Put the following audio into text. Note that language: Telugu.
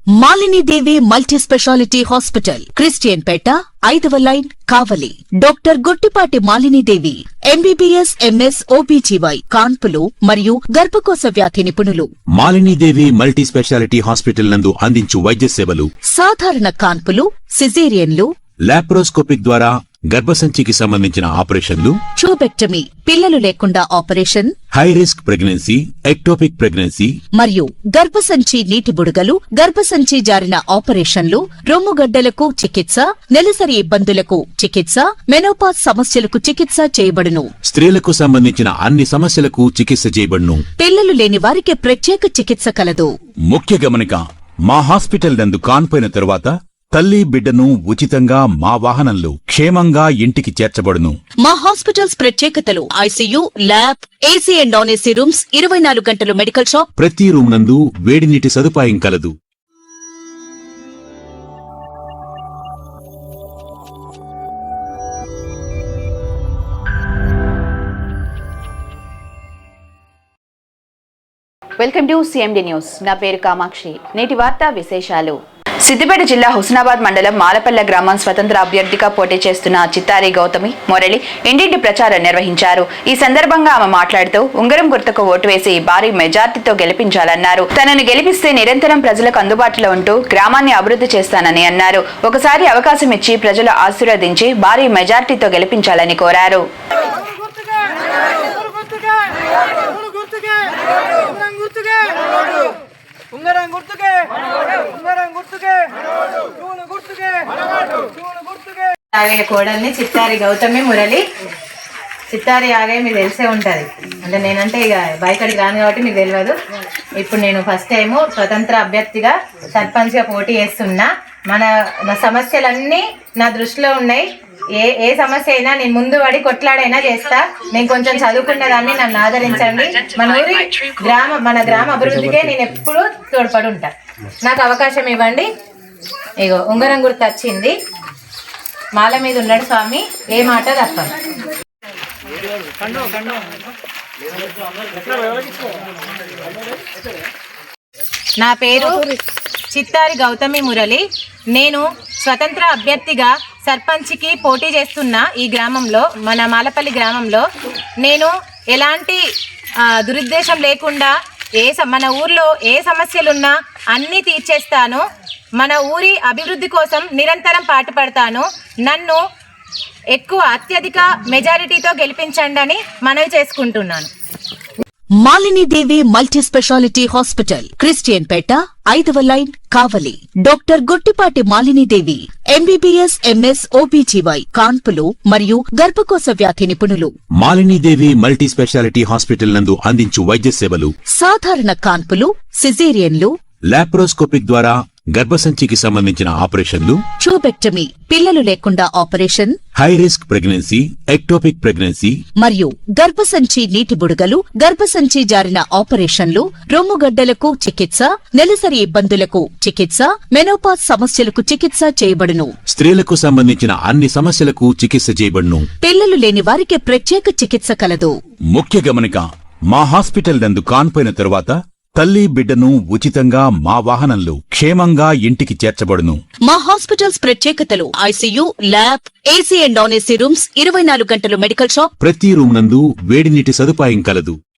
Malini Devi multi specialty hospital, Christian Peta, 5వ line, Kavali. Doctor Guttipati Malinidevi, MBBS, MS, OBGY, కాన్పులు మరియు గర్భకోశ వ్యాధి నిపుణులు. మాలినీదేవి మల్టీ స్పెషాలిటీ హాస్పిటల్ నందు అందించు వైద్య సేవలు: సాధారణ కాన్పులు, సిజేరియన్లు, లాప్రోస్కోపిక్ ద్వారా గర్భసంచికి సంబంధించిన ఆపరేషన్లు, ట్యూబెక్టమీ, పిల్లలు లేకుండా operation, high risk pregnancy, ectopic pregnancy మరియు గర్భసంచి నీటి బుడగలు, గర్భసంచి జారిన ఆపరేషన్లు, రొమ్ముగడ్డలకు చికిత్స, నెలసరి ఇబ్బందులకు చికిత్స, మెనోపాజ్ సమస్యలకు చికిత్స చేయబడును. స్త్రీలకు సంబంధించిన అన్ని సమస్యలకు చికిత్స చేయబడును. పిల్లలు లేని వారికి ప్రత్యేక చికిత్స కలదు. ముఖ్య గమనిక: మా హాస్పిటల్ నందు కాన్పోయిన తరువాత తల్లి బిడ్డను ఉచితంగా మా వాహనంలో క్షేమంగా ఇంటికి చేర్చబడును. మా హాస్పిటల్స్ ప్రత్యేకతలు: ICU, lab, AC and non AC rooms, 24 గంటలు మెడికల్ షాప్, ప్రతి రూమ్ నందు వేడి నీటి సదుపాయం కలదు. Welcome to CMD news. నా పేరు కామాక్షి. నేటి వార్తా విశేషాలు: సిద్దిపేట జిల్లా హుస్నాబాద్ మండలం మాలపల్లె గ్రామం స్వతంత్ర అభ్యర్థిగా పోటీ చేస్తున్న చిత్తారి గౌతమి మురళి ఇంటింటి ప్రచారం నిర్వహించారు. ఈ సందర్భంగా ఆమె మాట్లాడుతూ ఉంగరం గుర్తుకు ఓటు వేసి భారీ మెజార్టీతో గెలిపించాలన్నారు. తనను గెలిపిస్తే నిరంతరం ప్రజలకు అందుబాటులో ఉంటూ గ్రామాన్ని అభివృద్ధి చేస్తానని అన్నారు. ఒకసారి అవకాశం ఇచ్చి ప్రజలు ఆశీర్వదించి భారీ మెజార్టీతో గెలిపించాలని కోరారు. కోడల్ని చిత్తారి గౌతమి మురళి. చిత్తారి ఆగే మీకు తెలిసే ఉంటుంది. అంటే నేనంటే ఇక బయటకి రాను కాబట్టి మీకు తెలియదు. ఇప్పుడు నేను ఫస్ట్ టైము స్వతంత్ర అభ్యర్థిగా సర్పంచ్గా పోటీ చేస్తున్నా. నా సమస్యలన్నీ నా దృష్టిలో ఉన్నాయి. ఏ సమస్య అయినా నేను ముందు పడి కొట్లాడైనా చేస్తా. నేను కొంచెం చదువుకున్న దాన్ని నన్ను ఆదరించండి. మన గ్రామ అభివృద్ధికే నేను ఎప్పుడూ తోడ్పడి ఉంటా. నాకు అవకాశం ఇవ్వండి. ఇగో ఉంగరం గుర్తు వచ్చింది. మాల మీద ఉన్నాడు స్వామి, ఏ మాట తప్పను. నా పేరు చిత్తారి గౌతమి మురళి. నేను స్వతంత్ర అభ్యర్థిగా సర్పంచ్కి పోటీ చేస్తున్న ఈ గ్రామంలో, మన మాలపల్లి గ్రామంలో నేను ఎలాంటి దురుద్దేశం లేకుండా మన ఊర్లో ఏ సమస్యలున్నా అన్నీ తీర్చేస్తాను. మన ఊరి అభివృద్ధి కోసం నిరంతరం పాటుపడతాను. నన్ను అత్యధిక మెజారిటీతో గెలిపించండి అని మనవి చేసుకుంటున్నాను. Malinidevi multi specialty hospital, Christian Peta, 5వ line, Kavali. Doctor Guttipati Malinidevi, MBBS, MS, OBGY, కాన్పులు మరియు గర్భకోశ వ్యాధి నిపుణులు. మాలినీదేవి మల్టీ స్పెషాలిటీ హాస్పిటల్ నందు అందించు వైద్య సేవలు: సాధారణ కాన్పులు, సిజేరియన్లు, లాప్రోస్కోపిక్ ద్వారా గర్భసంచికి సంబంధించిన ఆపరేషన్లు, ట్యూబెక్టమీ, పిల్లలు లేకుండా operation, high risk pregnancy, ectopic pregnancy మరియు గర్భసంచి నీటి బుడగలు, గర్భసంచి జారిన ఆపరేషన్లు, రొమ్ముగడ్డలకు చికిత్స, నెలసరి ఇబ్బందులకు చికిత్స, మెనోపాజ్ సమస్యలకు చికిత్స చేయబడును. స్త్రీలకు సంబంధించిన అన్ని సమస్యలకు చికిత్స చేయబడును. పిల్లలు లేని వారికి ప్రత్యేక చికిత్స కలదు. ముఖ్య గమనిక: మా హాస్పిటల్ నందు కాన్పోయిన తరువాత తల్లి బిడ్డను ఉచితంగా మా వాహనంలో క్షేమంగా ఇంటికి చేర్చబడును. మా హాస్పిటల్స్ ప్రత్యేకతలు: ICU, lab, AC and non AC rooms, 24 గంటలు మెడికల్ షాప్, ప్రతి రూమ్ నందు వేడి నీటి సదుపాయం కలదు.